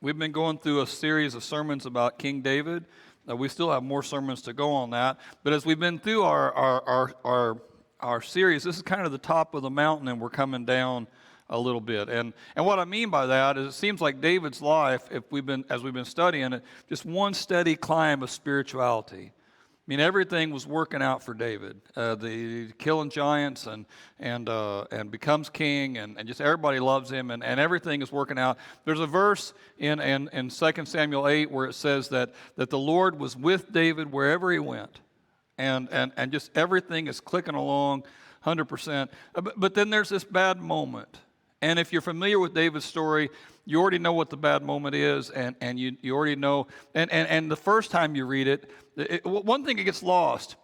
We've been going through a series of sermons about King David. We still have more sermons to go on that. But as we've been through our series, this is kind of the top of the mountain, and we're coming down a little bit. And what I mean by that is it seems like David's life, as we've been studying it, just one steady climb of spirituality. I mean, everything was working out for David. The killing giants and becomes king, and just everybody loves him, and everything is working out. There's a verse in 2 Samuel 8 where it says that the Lord was with David wherever he went, and just everything is clicking along 100%. But then there's this bad moment. And if you're familiar with David's story, you already know what the bad moment is, and you already know. And the first time you read it, one thing that gets lost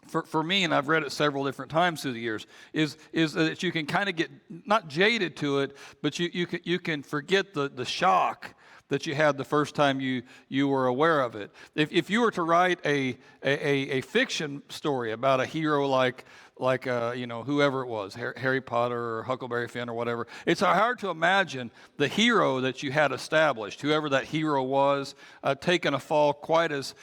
for me, and I've read it several different times through the years, is that you can kind of get not jaded to it, but you can forget the shock that you had the first time you were aware of it. If you were to write a fiction story about a hero like whoever it was, Harry Potter or Huckleberry Finn or whatever, it's hard to imagine the hero that you had established, whoever that hero was, taking a fall quite as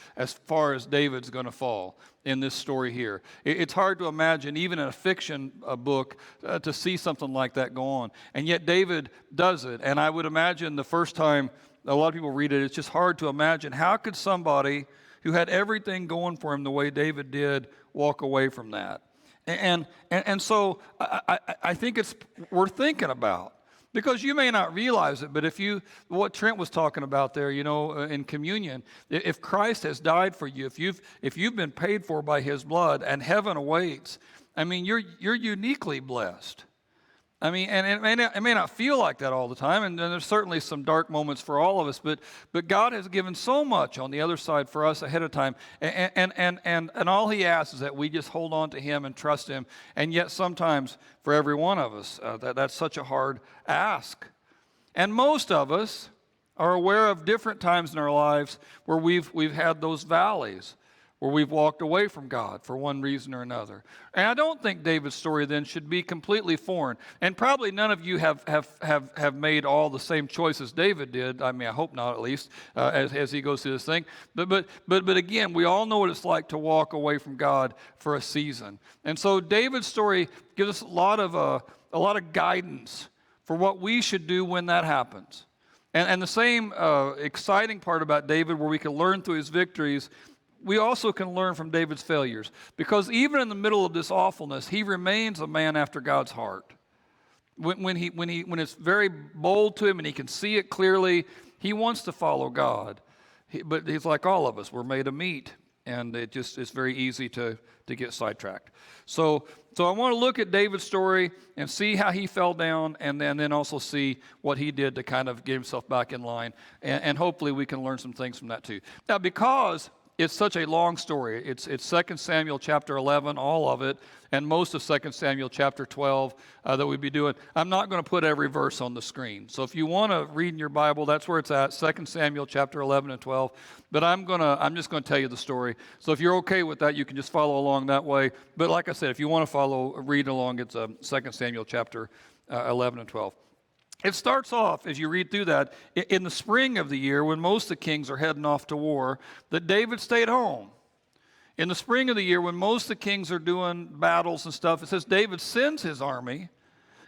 far as David's going to fall in this story here. It's hard to imagine, even in a fiction book, to see something like that go on. And yet David does it. And I would imagine the first time a lot of people read it, it's just hard to imagine how could somebody who had everything going for him the way David did walk away from that. And so I think it's worth thinking about, because you may not realize it, but what Trent was talking about there, in communion, if Christ has died for you, if you've been paid for by His blood and heaven awaits, I mean, you're uniquely blessed. I mean, and it may not feel like that all the time, and there's certainly some dark moments for all of us, but God has given so much on the other side for us ahead of time, and all He asks is that we just hold on to Him and trust Him, and yet sometimes for every one of us, that's such a hard ask. And most of us are aware of different times in our lives where we've had those valleys, where we've walked away from God for one reason or another. And I don't think David's story then should be completely foreign. And probably none of you have made all the same choices David did. I mean, I hope not, at least, as he goes through this thing. But again, we all know what it's like to walk away from God for a season. And so David's story gives us a lot of guidance for what we should do when that happens. And the same exciting part about David, where we can learn through his victories, we also can learn from David's failures, because even in the middle of this awfulness, he remains a man after God's heart. When it's very bold to him and he can see it clearly, he wants to follow God. But he's like all of us. We're made of meat, and it's very easy to get sidetracked. So I want to look at David's story and see how he fell down, and then also see what he did to kind of get himself back in line, and hopefully we can learn some things from that too. Now, because it's such a long story. It's 2 Samuel chapter 11, all of it, and most of 2 Samuel chapter 12 that we'd be doing. I'm not going to put every verse on the screen. So if you want to read in your Bible, that's where it's at, 2 Samuel chapter 11 and 12. But I'm just going to tell you the story. So if you're okay with that, you can just follow along that way. But like I said, if you want to read along, it's 2 Samuel chapter 11 and 12. It starts off, as you read through that, in the spring of the year when most of the kings are heading off to war, that David stayed home. In the spring of the year when most of the kings are doing battles and stuff, it says David sends his army.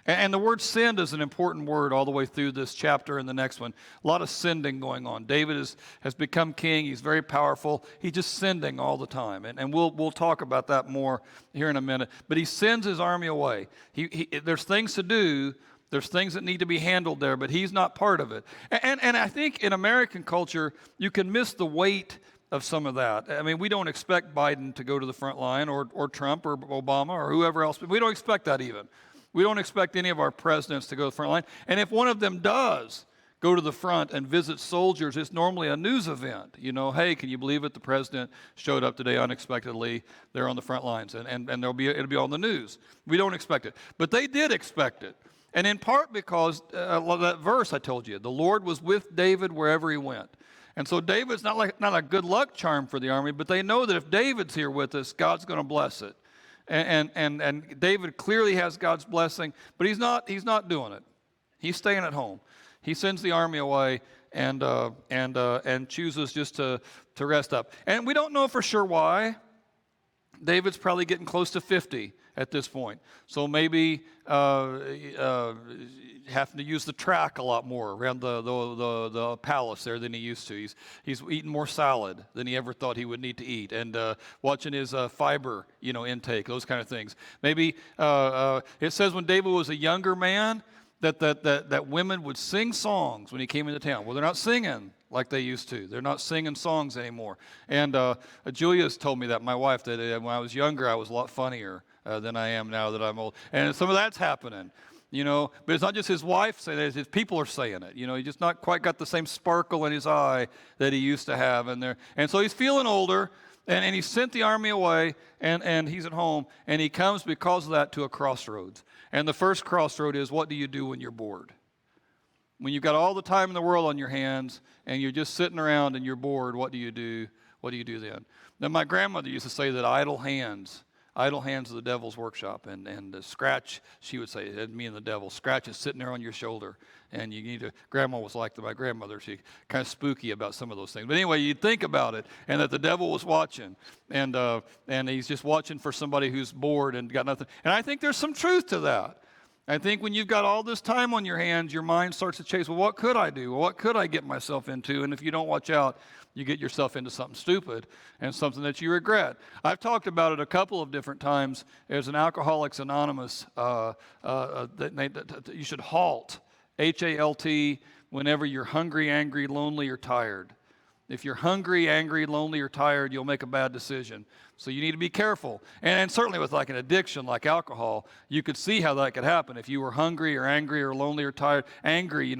And the word send is an important word all the way through this chapter and the next one. A lot of sending going on. David has become king. He's very powerful. He's just sending all the time. And we'll talk about that more here in a minute. But he sends his army away. There's things to do. There's things that need to be handled there, but he's not part of it. And I think in American culture, you can miss the weight of some of that. I mean, we don't expect Biden to go to the front line, or Trump or Obama or whoever else. We don't expect that even. We don't expect any of our presidents to go to the front line. And if one of them does go to the front and visit soldiers, it's normally a news event. Hey, can you believe it? The president showed up today unexpectedly. They're on the front lines, and it'll be on the news. We don't expect it. But they did expect it. And in part because that verse I told you, the Lord was with David wherever he went. And so David's not a good luck charm for the army, but they know that if David's here with us, God's going to bless it. And David clearly has God's blessing, but he's not doing it. He's staying at home. He sends the army away and chooses just to rest up. And we don't know for sure why. David's probably getting close to 50 at this point. So maybe having to use the track a lot more around the palace there than he used to. He's eating more salad than he ever thought he would need to eat, and watching his fiber, intake, those kind of things. Maybe it says when David was a younger man that women would sing songs when he came into town. Well, they're not singing like they used to. They're not singing songs anymore. And Julia's told me that, my wife, that when I was younger, I was a lot funnier than I am now that I'm old. And some of that's happening, but it's not just his wife saying it, his people are saying it. He's just not quite got the same sparkle in his eye that he used to have. And so he's feeling older, and he sent the army away, and he's at home, and he comes because of that to a crossroads. And the first crossroad is, what do you do when you're bored? When you've got all the time in the world on your hands and you're just sitting around and you're bored, what do you do? What do you do then? Now, my grandmother used to say that idle hands is the devil's workshop. And scratch, she would say, it me and the devil. Scratch is sitting there on your shoulder. And you need to, grandma was like my grandmother. She kind of spooky about some of those things. But anyway, you'd think about it, and that the devil was watching. And he's just watching for somebody who's bored and got nothing. And I think there's some truth to that. I think when you've got all this time on your hands, your mind starts to chase, well, what could I do? Well, what could I get myself into? And if you don't watch out, you get yourself into something stupid and something that you regret. I've talked about it a couple of different times. There's an Alcoholics Anonymous that you should HALT, HALT, whenever you're hungry, angry, lonely, or tired. If you're hungry, angry, lonely, or tired, you'll make a bad decision. So you need to be careful. And certainly with like an addiction like alcohol, you could see how that could happen. If you were hungry or angry or lonely or tired, angry,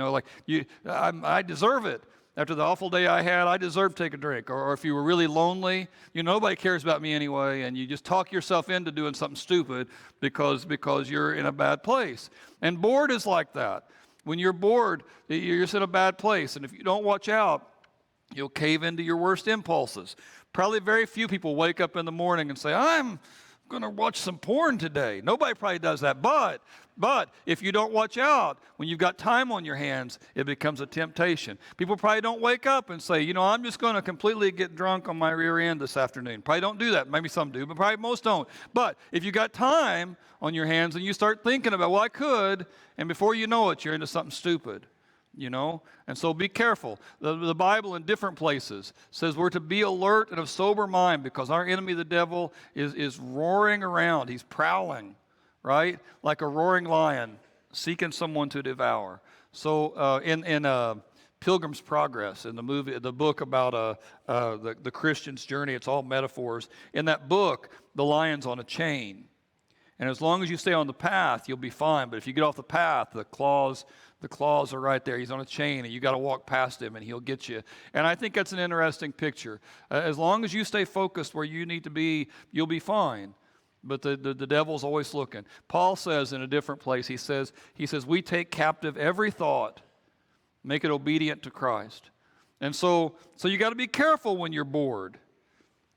I deserve it. After the awful day I had, I deserve to take a drink. Or if you were really lonely, nobody cares about me anyway, and you just talk yourself into doing something stupid because you're in a bad place. And bored is like that. When you're bored, you're just in a bad place. And if you don't watch out, you'll cave into your worst impulses. Probably very few people wake up in the morning and say, I'm going to watch some porn today. Nobody probably does that. But if you don't watch out, when you've got time on your hands, it becomes a temptation. People probably don't wake up and say, I'm just going to completely get drunk on my rear end this afternoon. Probably don't do that. Maybe some do, but probably most don't. But if you got time on your hands and you start thinking about, well, I could, and before you know it, you're into something stupid. And so be careful. The Bible in different places says we're to be alert and of sober mind because our enemy, the devil, is roaring around. He's prowling, right? Like a roaring lion seeking someone to devour. So in Pilgrim's Progress, in the book about the Christian's journey, it's all metaphors. In that book, the lion's on a chain. And as long as you stay on the path, you'll be fine. But if you get off the path, the claws are right there. He's on a chain, and you got to walk past him, and he'll get you. And I think that's an interesting picture. As long as you stay focused where you need to be, you'll be fine. But the devil's always looking. Paul says in a different place, he says, we take captive every thought, make it obedient to Christ. And so you got to be careful when you're bored.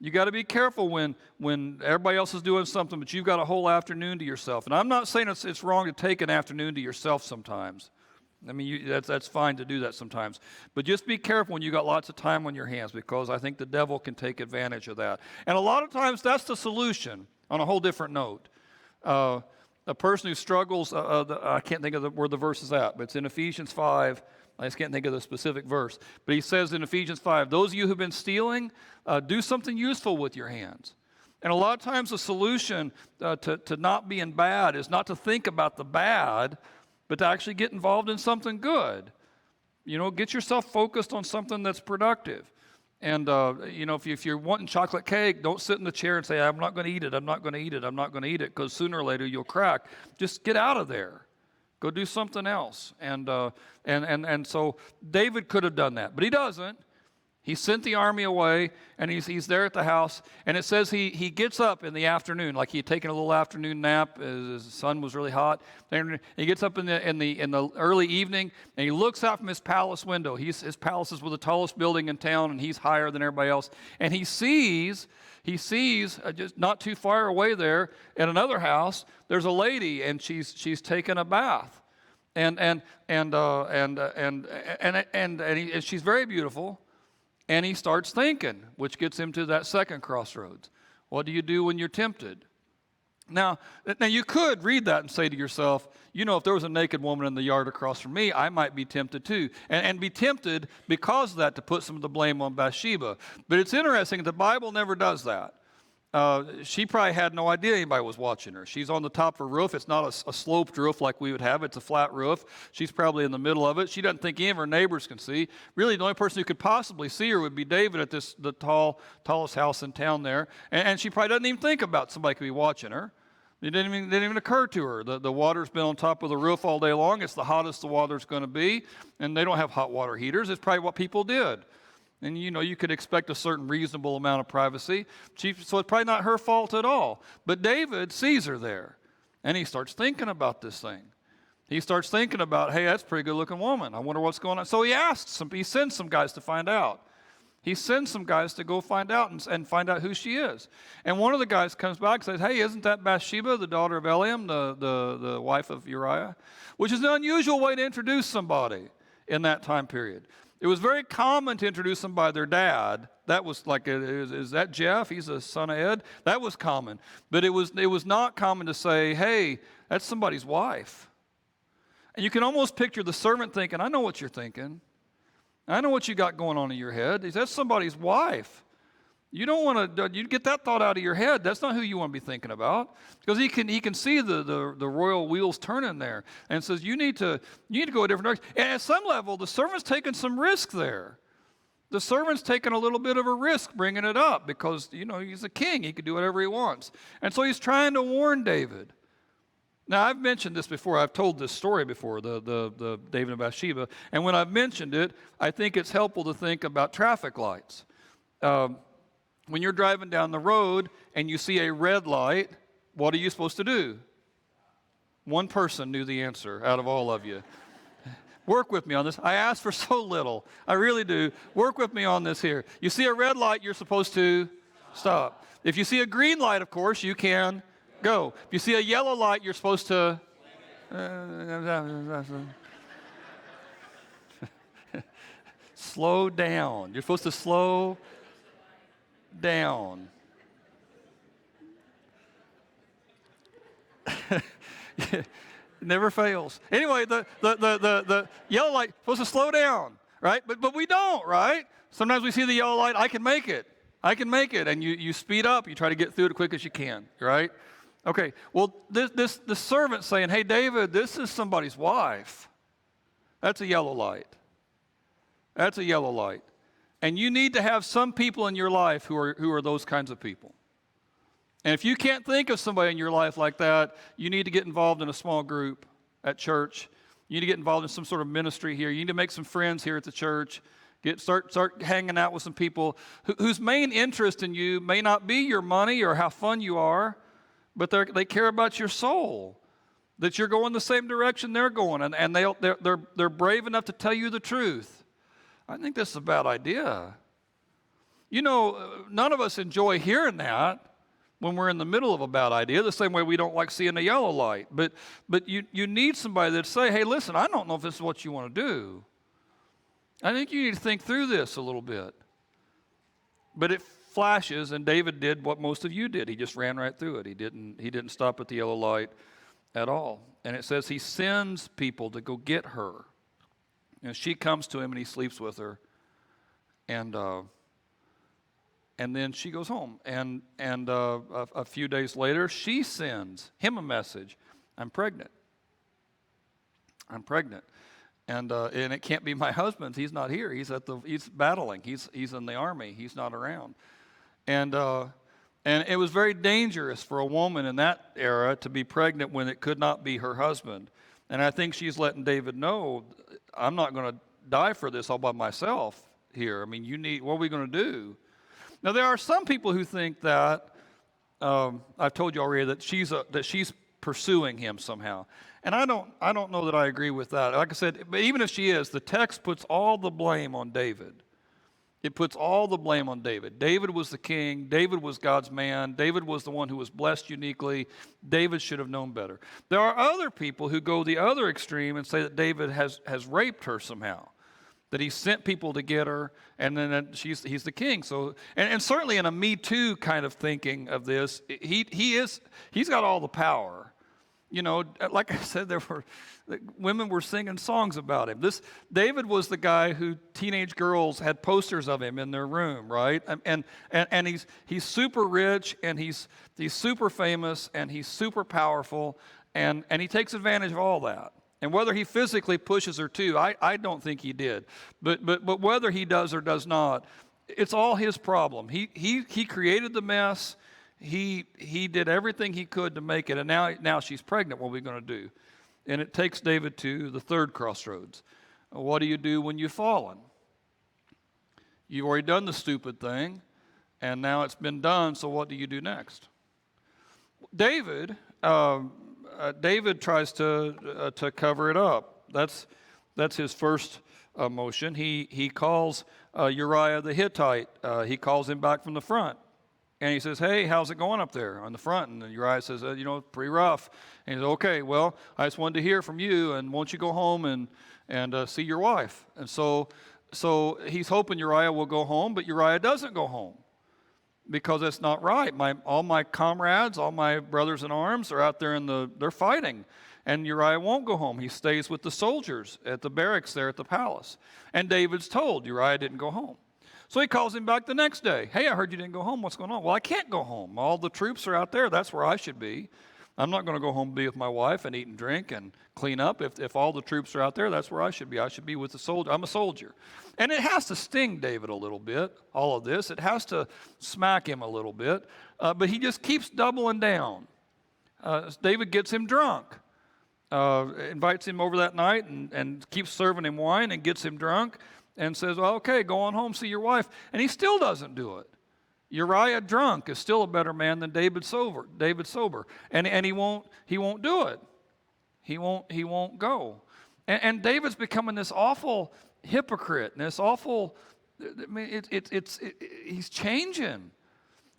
You got to be careful when everybody else is doing something, but you've got a whole afternoon to yourself. And I'm not saying it's wrong to take an afternoon to yourself sometimes. I mean, that's fine to do that sometimes. But just be careful when you got lots of time on your hands, because I think the devil can take advantage of that. And a lot of times that's the solution. On a whole different note, a person who struggles, I can't think of where the verse is at, but it's in Ephesians 5. I just can't think of the specific verse. But he says in Ephesians 5, those of you who've been stealing, do something useful with your hands. And a lot of times the solution to not being bad is not to think about the bad, but to actually get involved in something good. Get yourself focused on something that's productive. And, if you're wanting chocolate cake, don't sit in the chair and say, I'm not going to eat it, I'm not going to eat it, I'm not going to eat it, because sooner or later you'll crack. Just get out of there. Go do something else. And so David could have done that, but he doesn't. He sent the army away, and he's there at the house. And it says he gets up in the afternoon, like he had taken a little afternoon nap. His sun was really hot. And he gets up in the early evening, and he looks out from his palace window. His palace is with the tallest building in town, and he's higher than everybody else. And he sees just not too far away there in another house, there's a lady, and she's taken a bath. And she's very beautiful, and he starts thinking, which gets him to that second crossroads. What do you do when you're tempted? Now you could read that and say to yourself, if there was a naked woman in the yard across from me, I might be tempted too. And be tempted because of that to put some of the blame on Bathsheba. But it's interesting, the Bible never does that. She probably had no idea anybody was watching her. She's on the top of a roof. It's not a sloped roof like we would have. It's a flat roof. She's probably in the middle of it. She doesn't think any of her neighbors can see. Really, the only person who could possibly see her would be David at the tallest house in town there. And she probably doesn't even think about somebody could be watching her. It didn't even occur to her. The water's been on top of the roof all day long. It's the hottest the water's going to be. And they don't have hot water heaters. It's probably what people did. And you could expect a certain reasonable amount of privacy. So it's probably not her fault at all. But David sees her there, and he starts thinking about this thing. He starts thinking about, hey, that's a pretty good-looking woman. I wonder what's going on. So he sends some guys to find out. He sends some guys to go find out and find out who she is. And one of the guys comes back and says, hey, isn't that Bathsheba, the daughter of Eliam, the wife of Uriah? Which is an unusual way to introduce somebody in that time period. It was very common to introduce them by their dad. That was like, is that Jeff? He's a son of Ed. That was common. But it was not common to say, hey, that's somebody's wife. And you can almost picture the servant thinking, I know what you're thinking. I know what you got going on in your head. That's somebody's wife. You don't want to, you get that thought out of your head. That's not who you want to be thinking about. Because he can see the royal wheels turning there. And says, you need to go a different direction. And at some level, the servant's taking some risk there. The servant's taking a little bit of a risk bringing it up because, he's a king. He can do whatever he wants. And so he's trying to warn David. Now, I've mentioned this before. I've told this story before, the David and Bathsheba. And when I've mentioned it, I think it's helpful to think about traffic lights. When you're driving down the road and you see a red light, what are you supposed to do? One person knew the answer out of all of you. Work with me on this. I ask for so little. I really do. Work with me on this here. You see a red light, you're supposed to stop. If you see a green light, of course, you can go. If you see a yellow light, you're supposed to... slow down. You're supposed to slow down. It never fails. Anyway, the yellow light supposed to slow down, right? But we don't, right? Sometimes we see the yellow light. I can make it, and you speed up. You try to get through it as quick as you can, right? Okay. Well, the servant saying, "Hey, David, this is somebody's wife." That's a yellow light. That's a yellow light. And you need to have some people in your life who are those kinds of people. And if you can't think of somebody in your life like that, you need to get involved in a small group at church. You need to get involved in some sort of ministry here. You need to make some friends here at the church. Start hanging out with some people whose main interest in you may not be your money or how fun you are, but they care about your soul, that you're going the same direction they're going, and they're brave enough to tell you the truth. I think that's a bad idea. None of us enjoy hearing that when we're in the middle of a bad idea, the same way we don't like seeing a yellow light. But you need somebody that say, hey, listen, I don't know if this is what you want to do. I think you need to think through this a little bit. But it flashes, and David did what most of you did. He just ran right through it. He didn't stop at the yellow light at all. And it says he sends people to go get her. And she comes to him and he sleeps with her, and then she goes home. And a few days later, she sends him a message: "I'm pregnant. I'm pregnant, and it can't be my husband's. He's not here. He's battling. He's in the army. He's not around." And it was very dangerous for a woman in that era to be pregnant when it could not be her husband. And I think she's letting David know, I'm not going to die for this all by myself here. I mean, what are we going to do? Now, there are some people who think that, I've told you already, that she's pursuing him somehow. And I don't know that I agree with that. Like I said, but even if she is, the text puts all the blame on David. It puts all the blame on David. David was the king. David was God's man. David was the one who was blessed uniquely. David should have known better. There are other people who go the other extreme and say that David has raped her somehow, that he sent people to get her, and then that he's the king. So, and certainly in a Me Too kind of thinking of this, he's got all the power. You know, like I said, women were singing songs about him. David was the guy who teenage girls had posters of him in their room, right? And he's super rich, and he's super famous, and he's super powerful, and he takes advantage of all that. And whether he physically pushes her too, I don't think he did. But whether he does or does not, it's all his problem. He created the mess. He did everything he could to make it, and now she's pregnant. What are we going to do? And it takes David to the third crossroads. What do you do when you've fallen? You've already done the stupid thing, and now it's been done, so what do you do next? David tries to cover it up. That's his first motion. He calls Uriah the Hittite. He calls him back from the front. And he says, hey, how's it going up there on the front? And Uriah says, pretty rough. And he says, okay, well, I just wanted to hear from you, and won't you go home and see your wife? And so he's hoping Uriah will go home, but Uriah doesn't go home because that's not right. All my comrades, all my brothers in arms are out there they're fighting. And Uriah won't go home. He stays with the soldiers at the barracks there at the palace. And David's told Uriah didn't go home. So he calls him back the next day. Hey, I heard you didn't go home. What's going on? Well, I can't go home. All the troops are out there. That's where I should be. I'm not going to go home and be with my wife and eat and drink and clean up. If all the troops are out there, that's where I should be. I should be with the soldier. I'm a soldier. And it has to sting David a little bit, all of this. It has to smack him a little bit. But he just keeps doubling down. David gets him drunk. Invites him over that night and keeps serving him wine and gets him drunk. And says, well, okay, go on home, see your wife. And he still doesn't do it. Uriah drunk is still a better man than David sober. And he won't do it. He won't go. And David's becoming this awful hypocrite, and this awful, he's changing.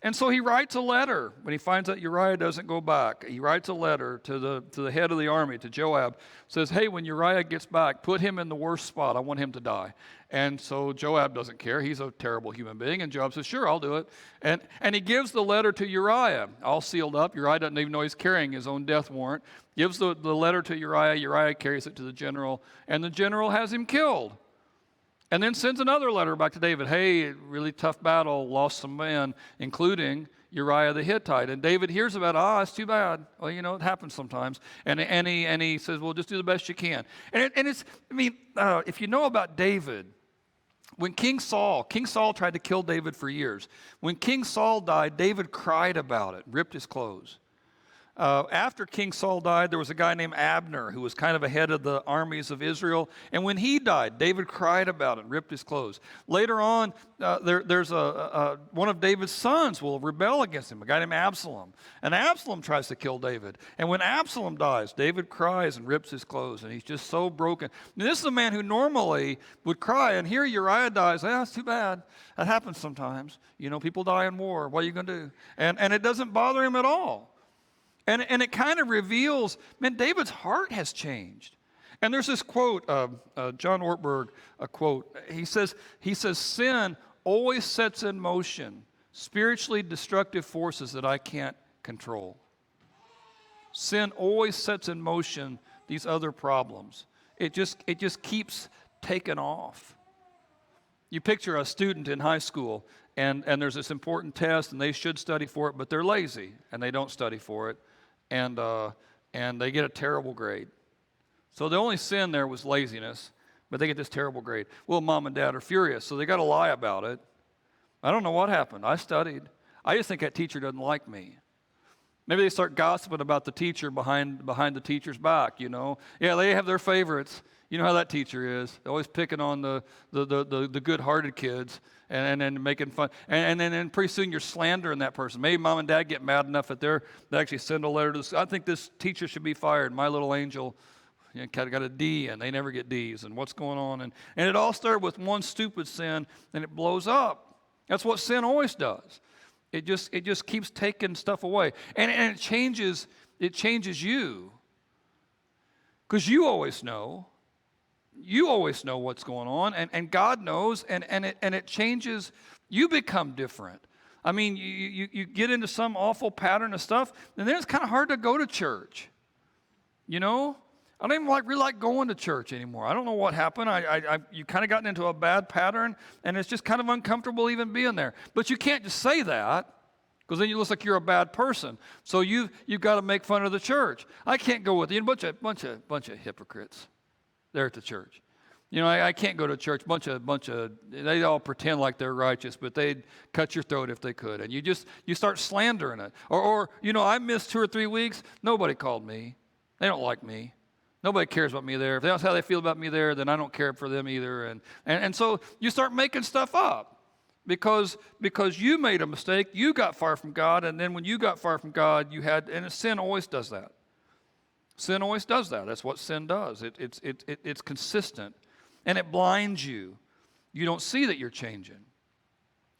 And so he writes a letter when he finds out Uriah doesn't go back. He writes a letter to the head of the army, to Joab, says, hey, when Uriah gets back, put him in the worst spot. I want him to die. And so Joab doesn't care. He's a terrible human being. And Joab says, sure, I'll do it. And he gives the letter to Uriah, all sealed up. Uriah doesn't even know he's carrying his own death warrant. Gives the letter to Uriah. Uriah carries it to the general, and the general has him killed. And then sends another letter back to David. Hey, really tough battle, lost some men, including Uriah the Hittite. And David hears about, it's too bad. Well, it happens sometimes. And he says, well, just do the best you can. And if you know about David, when King Saul tried to kill David for years. When King Saul died, David cried about it, ripped his clothes. After King Saul died, there was a guy named Abner who was kind of a head of the armies of Israel. And when he died, David cried about it, ripped his clothes. Later on, there's one of David's sons will rebel against him, a guy named Absalom. And Absalom tries to kill David. And when Absalom dies, David cries and rips his clothes. And he's just so broken. And this is a man who normally would cry. And here Uriah dies. It's too bad. That happens sometimes. People die in war. What are you going to do? And it doesn't bother him at all. And it kind of reveals, David's heart has changed. And there's this quote, John Ortberg, a quote. He says, sin always sets in motion spiritually destructive forces that I can't control. Sin always sets in motion these other problems. It just keeps taking off. You picture a student in high school, and there's this important test, and they should study for it, but they're lazy, and they don't study for it. And they get a terrible grade. So the only sin there was laziness, but they get this terrible grade. Well, mom and dad are furious, so they got to lie about it. I don't know what happened. I studied. I just think that teacher doesn't like me. Maybe they start gossiping about the teacher behind the teacher's back, Yeah, they have their favorites. You know how that teacher is. They're always picking on the good-hearted kids and then making fun. And then pretty soon you're slandering that person. Maybe mom and dad get mad enough that they actually send a letter to I think this teacher should be fired. My little angel, got a D and they never get D's, and what's going on? And it all started with one stupid sin, and it blows up. That's what sin always does. It just keeps taking stuff away. And it changes you. Because you always know. You always know what's going on, and God knows, and it changes. You become different. I mean, you get into some awful pattern of stuff, and then it's kind of hard to go to church. You know? I don't even really like going to church anymore. I don't know what happened. You kind of gotten into a bad pattern, and it's just kind of uncomfortable even being there. But you can't just say that, because then you look like you're a bad person. So you've got to make fun of the church. I can't go with you. Bunch of hypocrites there at the church. You know, I can't go to church. Bunch of they all pretend like they're righteous, but they'd cut your throat if they could. And you start slandering it. Or I missed 2 or 3 weeks. Nobody called me. They don't like me. Nobody cares about me there. If that's how they feel about me there, then I don't care for them either. And so you start making stuff up because you made a mistake. You got far from God, and then when you got far from God, and sin always does that. Sin always does that. That's what sin does. It's consistent, and it blinds you. You don't see that you're changing.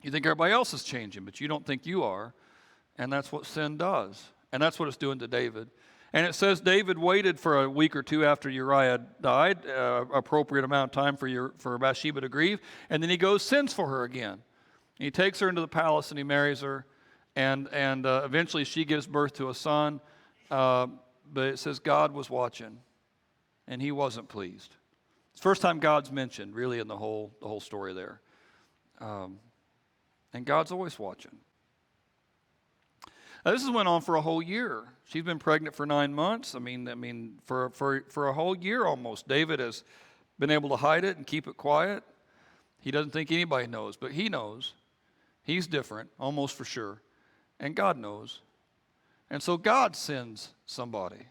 You think everybody else is changing, but you don't think you are, and that's what sin does. And that's what it's doing to David. And it says David waited for a week or two after Uriah died, appropriate amount of time for Bathsheba to grieve, and then he goes, sends for her again. He takes her into the palace and he marries her, and eventually she gives birth to a son, but it says God was watching, and he wasn't pleased. It's the first time God's mentioned, really, in the whole story there. And God's always watching. Now, this has went on for a whole year. She's been pregnant for 9 months. I mean, for a whole year almost. David has been able to hide it and keep it quiet. He doesn't think anybody knows, but he knows. He's different, almost for sure. And God knows. And so God sends somebody.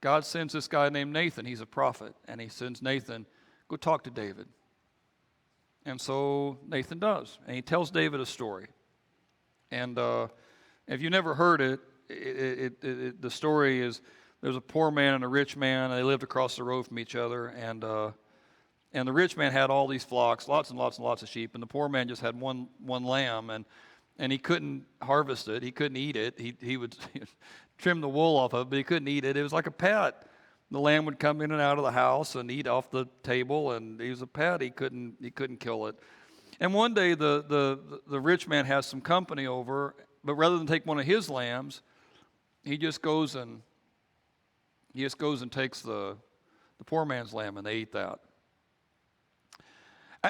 God sends this guy named Nathan. He's a prophet. And he sends Nathan, go talk to David. And so Nathan does. And he tells David a story. And if you never heard it, the story is there's a poor man and a rich man, and they lived across the road from each other. And the rich man had all these flocks, lots and lots and lots of sheep, and the poor man just had one lamb, and he couldn't harvest it. He couldn't eat it. He would trim the wool off of it, but he couldn't eat it. It was like a pet. The lamb would come in and out of the house and eat off the table, and he was a pet. He couldn't kill it. And one day the rich man has some company over, but rather than take one of his lambs, he just goes and takes the poor man's lamb, and they eat that.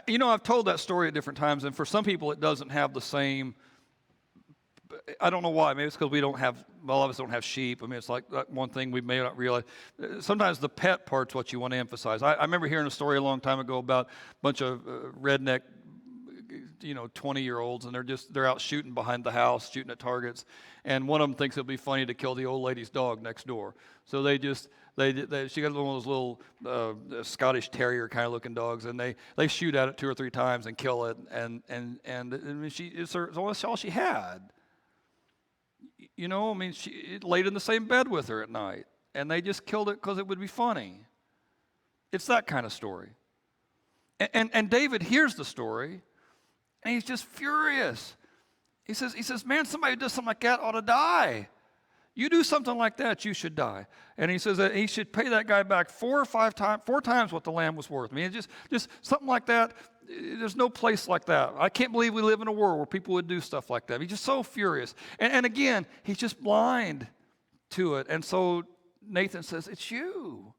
You know, I've told that story at different times, and for some people it doesn't have the same. I don't know why. Maybe it's because a lot of us don't have sheep. I mean, it's like one thing we may not realize. Sometimes the pet part's what you want to emphasize. I remember hearing a story a long time ago about a bunch of redneck 20-year-olds, and they're out shooting behind the house, shooting at targets, and one of them thinks it'll be funny to kill the old lady's dog next door. So she got one of those little Scottish Terrier kind of looking dogs, and they shoot at it 2 or 3 times and kill it, and it's all she had. She laid in the same bed with her at night, and they just killed it because it would be funny. It's that kind of story. And David hears the story, and he's just furious. He says, man, somebody who does something like that ought to die. You do something like that, you should die. And he says that he should pay that guy back 4 times what the lamb was worth. I mean, just something like that. There's no place like that. I can't believe we live in a world where people would do stuff like that. He's just so furious. And again, he's just blind to it. And so Nathan says, it's you.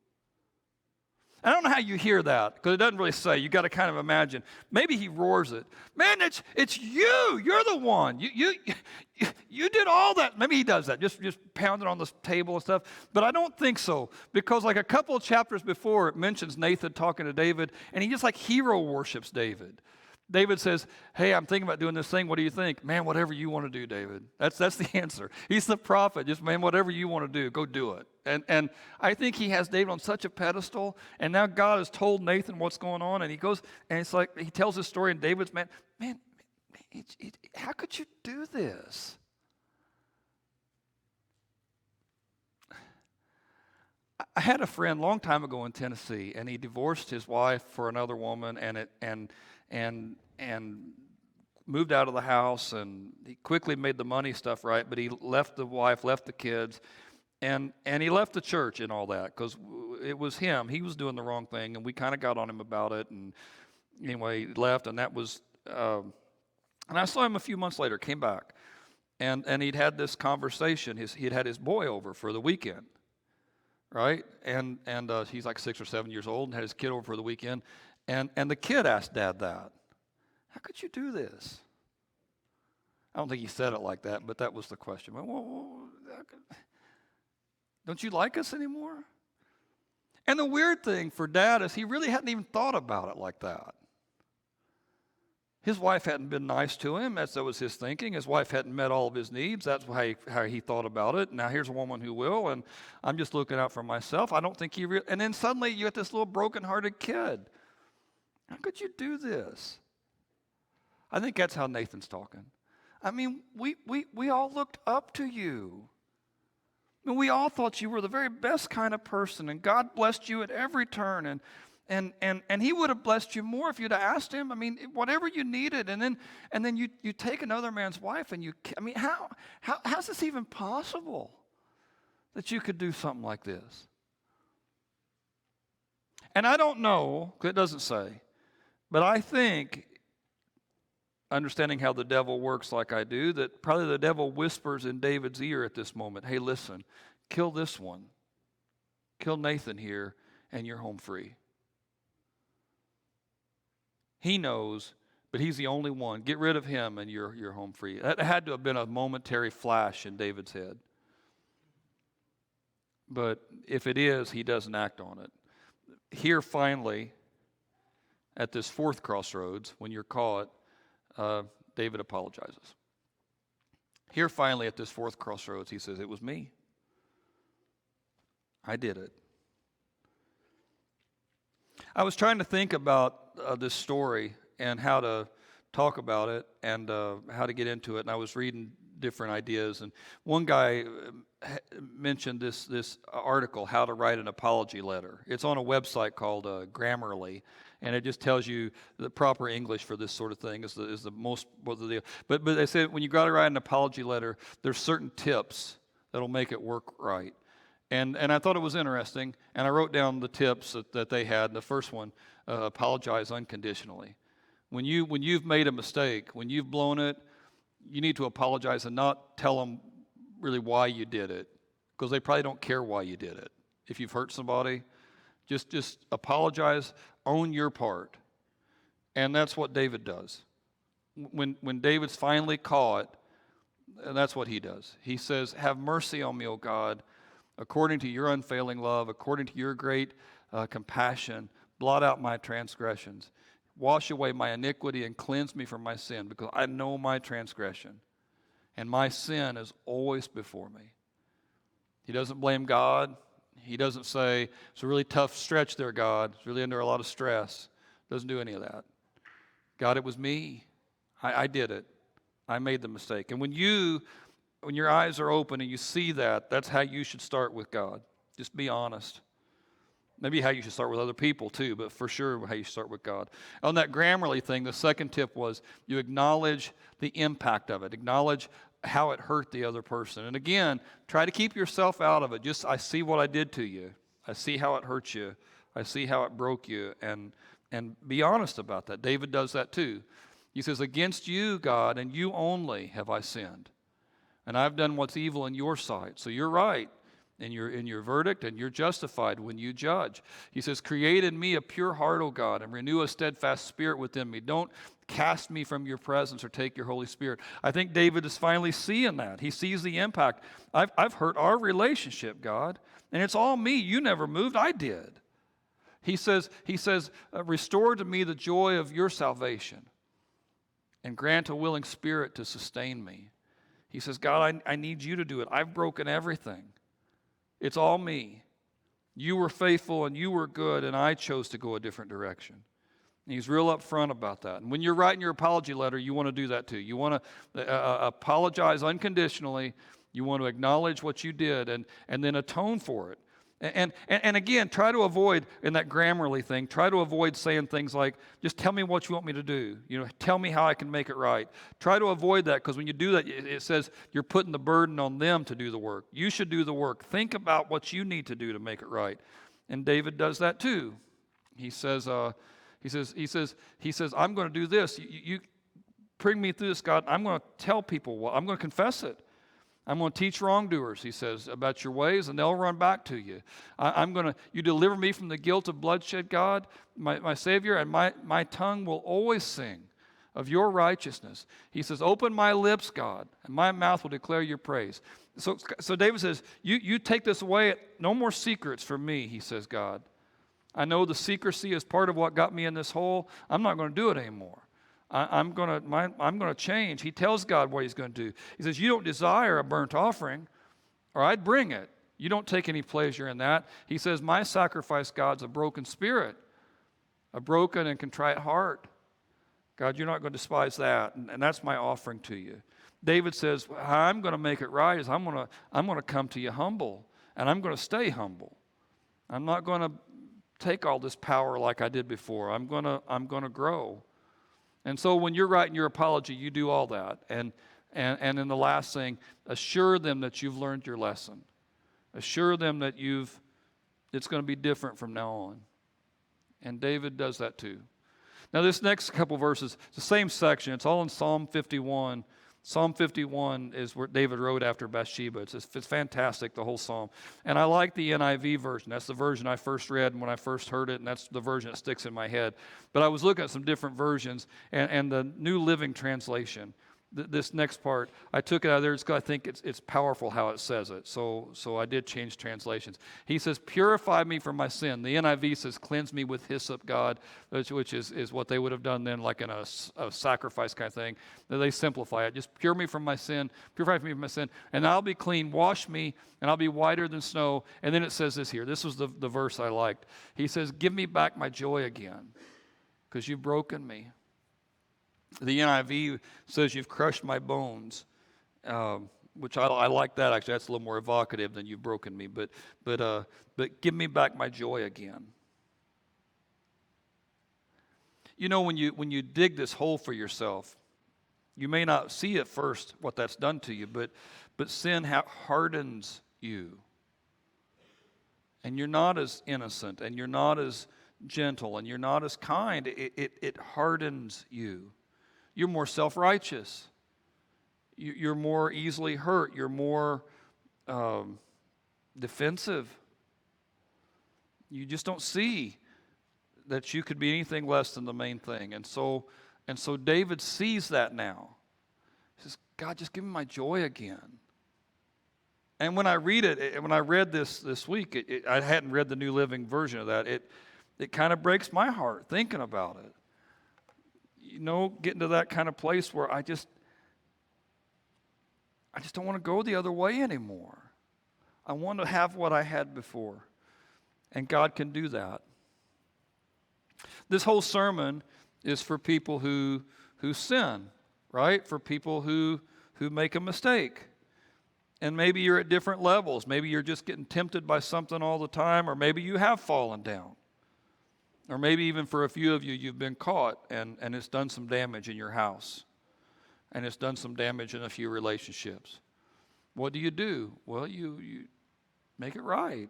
I don't know how you hear that, because it doesn't really say. You got to kind of imagine. Maybe he roars it. Man, it's you. You're the one. You did all that. Maybe he does that, just pounding on the table and stuff. But I don't think so, because like a couple of chapters before, it mentions Nathan talking to David, and he just like hero worships David. David says, hey, I'm thinking about doing this thing. What do you think? Man, whatever you want to do, David. That's the answer. He's the prophet. Just, man, whatever you want to do, go do it. And I think he has David on such a pedestal, and now God has told Nathan what's going on, and he goes, and it's like, he tells his story, and David's, man, how could you do this? I had a friend a long time ago in Tennessee, and he divorced his wife for another woman, and moved out of the house, and he quickly made the money stuff right, but he left the wife, left the kids, and he left the church and all that because it was him. He was doing the wrong thing, and we kind of got on him about it. And anyway, he left, and that was. And I saw him a few months later, came back, and he'd had this conversation. He'd had his boy over for the weekend, right? And he's like 6 or 7 years old, and had his kid over for the weekend, and the kid asked Dad that. How could you do this? I don't think he said it like that, but that was the question. Well, don't you like us anymore? And the weird thing for Dad is he really hadn't even thought about it like that. His wife hadn't been nice to him. That was his thinking. His wife hadn't met all of his needs. That's how he thought about it. Now here's a woman who will, and I'm just looking out for myself. I don't think he really. And then suddenly you get this little broken-hearted kid. How could you do this? I think that's how Nathan's talking. I mean, we all looked up to you. I mean, we all thought you were the very best kind of person, and God blessed you at every turn, and he would have blessed you more if you'd have asked him. I mean, whatever you needed, and then you take another man's wife, and how's this even possible that you could do something like this? And I don't know, because it doesn't say, but I think, understanding how the devil works like I do, that probably the devil whispers in David's ear at this moment, hey, listen, kill this one. Kill Nathan here, and you're home free. He knows, but he's the only one. Get rid of him, and you're home free. That had to have been a momentary flash in David's head. But if it is, he doesn't act on it. Here, finally, at this fourth crossroads, when you're caught, David apologizes. Here, finally, at this fourth crossroads, he says, it was me. I did it. I was trying to think about this story and how to talk about it and how to get into it, and I was reading different ideas. And one guy mentioned this article, How to Write an Apology Letter. It's on a website called Grammarly, and it just tells you the proper English for this sort of thing is the most. But they say when you got to write an apology letter, there's certain tips that'll make it work right. And I thought it was interesting, and I wrote down the tips that they had. The first one, apologize unconditionally. When you've made a mistake, when you've blown it, you need to apologize and not tell them really why you did it, because they probably don't care why you did it. If you've hurt somebody, just apologize, own your part. And that's what David does. When David's finally caught, that's what he does. He says, have mercy on me, O God, according to your unfailing love, according to your great compassion, blot out my transgressions. Wash away my iniquity and cleanse me from my sin, because I know my transgression, and my sin is always before me. He doesn't blame God. He doesn't say, it's a really tough stretch there, God. It's really under a lot of stress. Doesn't do any of that. God, it was me. I did it. I made the mistake. And when your eyes are open and you see that, that's how you should start with God. Just be honest. Maybe how you should start with other people too, but for sure how you start with God. On that Grammarly thing, the second tip was you acknowledge the impact of it. Acknowledge how it hurt the other person. And again, try to keep yourself out of it. Just, I see what I did to you. I see how it hurt you. I see how it broke you. And be honest about that. David does that too. He says, against you, God, and you only have I sinned. And I've done what's evil in your sight. So you're right in your verdict, and you're justified when you judge. He says, create in me a pure heart, O God, and renew a steadfast spirit within me. Don't cast me from your presence or take your Holy Spirit. I think David is finally seeing that. He sees the impact. I've hurt our relationship, God, and it's all me. You never moved. I did. He says, restore to me the joy of your salvation and grant a willing spirit to sustain me. He says, God, I need you to do it. I've broken everything. It's all me. You were faithful and you were good, and I chose to go a different direction. And he's real upfront about that. And when you're writing your apology letter, you want to do that too. You want to apologize unconditionally. You want to acknowledge what you did and then atone for it. And again, try to avoid, in that Grammarly thing, try to avoid saying things like, just tell me what you want me to do. Tell me how I can make it right. Try to avoid that, because when you do that, it says you're putting the burden on them to do the work. You should do the work. Think about what you need to do to make it right. And David does that too. He says, I'm going to do this. You bring me through this, God. I'm going to tell people I'm going to confess it. I'm going to teach wrongdoers, he says, about your ways, and they'll run back to you. You deliver me from the guilt of bloodshed, God, my Savior, and my tongue will always sing of your righteousness. He says, open my lips, God, and my mouth will declare your praise. So David says, you take this away, no more secrets from me, he says, God. I know the secrecy is part of what got me in this hole. I'm not going to do it anymore. I'm going to change. He tells God what he's going to do. He says, you don't desire a burnt offering, or I'd bring it. You don't take any pleasure in that. He says, my sacrifice, God's a broken spirit, a broken and contrite heart. God, you're not going to despise that, and that's my offering to you. David says, how I'm going to make it right is I'm going to come to you humble, and I'm going to stay humble. I'm not going to take all this power like I did before. I'm going to grow. And so when you're writing your apology, you do all that. And then the last thing, assure them that you've learned your lesson. Assure them that it's going to be different from now on. And David does that too. Now this next couple verses, it's the same section. It's all in Psalm 51. Psalm 51 is where David wrote after Bathsheba. It's fantastic, the whole psalm. And I like the NIV version. That's the version I first read when I first heard it, and that's the version that sticks in my head. But I was looking at some different versions, and the New Living Translation, this next part, I took it out of there because I think it's powerful how it says it. So I did change translations. He says, purify me from my sin. The NIV says, cleanse me with hyssop, God, which is what they would have done then, like in a sacrifice kind of thing. They simplify it. Just purify me from my sin, and I'll be clean. Wash me, and I'll be whiter than snow. And then it says this here. This was the verse I liked. He says, give me back my joy again, because you've broken me. The NIV says you've crushed my bones, which I like that, actually. That's a little more evocative than you've broken me. But give me back my joy again. When you dig this hole for yourself, you may not see at first what that's done to you, but sin hardens you. And you're not as innocent, and you're not as gentle, and you're not as kind. It hardens you. You're more self-righteous. You're more easily hurt. You're more defensive. You just don't see that you could be anything less than the main thing. And so David sees that now. He says, God, just give me my joy again. And when I read this week, I hadn't read the New Living version of that. It kind of breaks my heart thinking about it. Getting to that kind of place where I just don't want to go the other way anymore. I want to have what I had before. And God can do that. This whole sermon is for people who sin, right? For people who make a mistake. And maybe you're at different levels. Maybe you're just getting tempted by something all the time, or maybe you have fallen down. Or maybe even for a few of you, you've been caught and it's done some damage in your house. And it's done some damage in a few relationships. What do? Well, you make it right.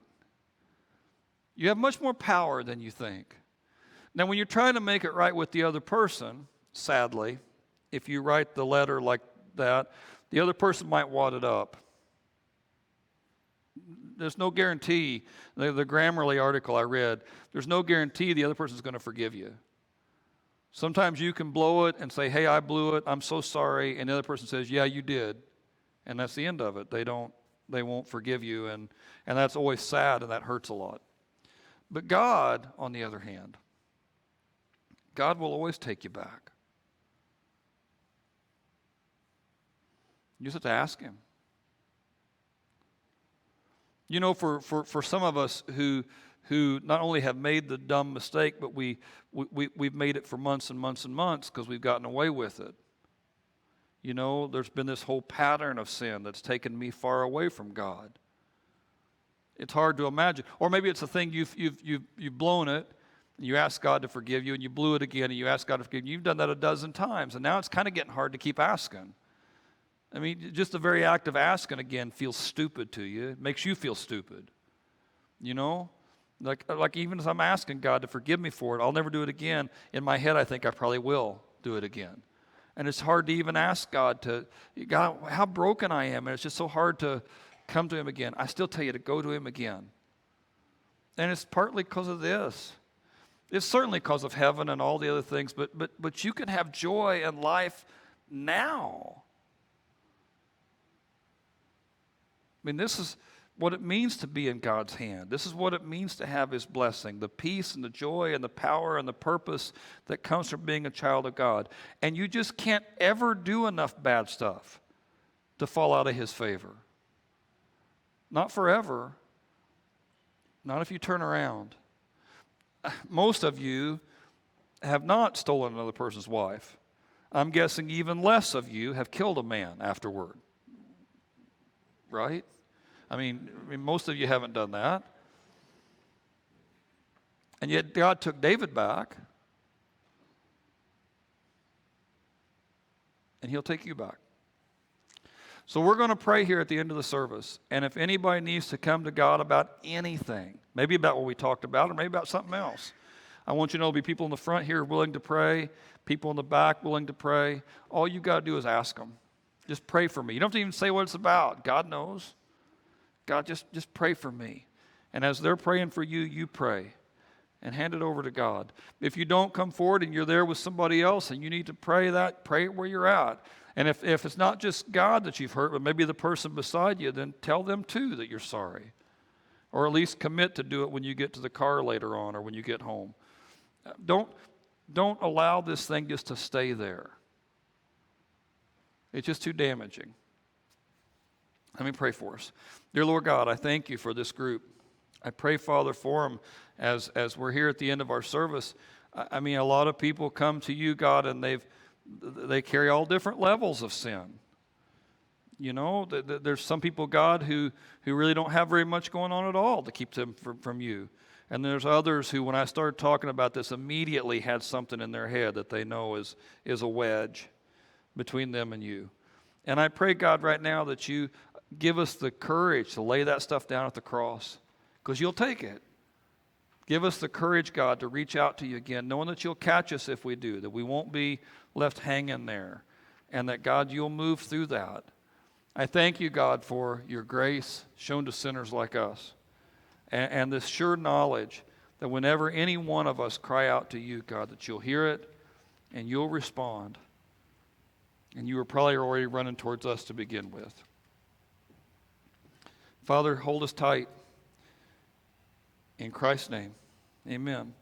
You have much more power than you think. Now, when you're trying to make it right with the other person, sadly, if you write the letter like that, the other person might wad it up. There's no guarantee, the Grammarly article I read, there's no guarantee the other person's going to forgive you. Sometimes you can blow it and say, hey, I blew it, I'm so sorry, and the other person says, yeah, you did. And that's the end of it. They won't forgive you, and that's always sad, and that hurts a lot. But God, on the other hand, God will always take you back. You just have to ask him. For some of us who not only have made the dumb mistake, but we've made it for months and months and months because we've gotten away with it. There's been this whole pattern of sin that's taken me far away from God. It's hard to imagine. Or maybe it's a thing you've blown it, and you ask God to forgive you, and you blew it again, and you ask God to forgive you. You've done that a dozen times, and now it's kind of getting hard to keep asking. I mean, just the very act of asking again feels stupid to you. It makes you feel stupid. You know? Like even as I'm asking God to forgive me for it, I'll never do it again. In my head, I think I probably will do it again. And it's hard to even ask God, how broken I am. And it's just so hard to come to him again. I still tell you to go to him again. And it's partly because of this. It's certainly because of heaven and all the other things, but you can have joy and life now. I mean, this is what it means to be in God's hand. This is what it means to have his blessing, the peace and the joy and the power and the purpose that comes from being a child of God. And you just can't ever do enough bad stuff to fall out of his favor. Not forever. Not if you turn around. Most of you have not stolen another person's wife. I'm guessing even less of you have killed a man afterward. Right? I mean, most of you haven't done that. And yet God took David back. And he'll take you back. So we're going to pray here at the end of the service. And if anybody needs to come to God about anything, maybe about what we talked about or maybe about something else, I want you to know there'll be people in the front here willing to pray, people in the back willing to pray. All you got to do is ask them. Just pray for me. You don't have to even say what it's about. God knows. God, just pray for me. And as they're praying for you, you pray and hand it over to God. If you don't come forward and you're there with somebody else and you need to pray it where you're at. And if it's not just God that you've hurt, but maybe the person beside you, then tell them too that you're sorry. Or at least commit to do it when you get to the car later on or when you get home. Don't allow this thing just to stay there. It's just too damaging. Let me pray for us. Dear Lord God, I thank you for this group. I pray, Father, for them as we're here at the end of our service. I mean, a lot of people come to you, God, and they carry all different levels of sin. You know, there's some people, God, who really don't have very much going on at all to keep them from you. And there's others who, when I started talking about this, immediately had something in their head that they know is a wedge between them and you. And I pray, God, right now that you give us the courage to lay that stuff down at the cross, because you'll take it. Give us the courage, God, to reach out to you again, knowing that you'll catch us if we do, that we won't be left hanging there, and that, God, you'll move through that. I thank you, God, for your grace shown to sinners like us, and this sure knowledge that whenever any one of us cry out to you, God, that you'll hear it and you'll respond. And you were probably already running towards us to begin with. Father, hold us tight. In Christ's name, amen.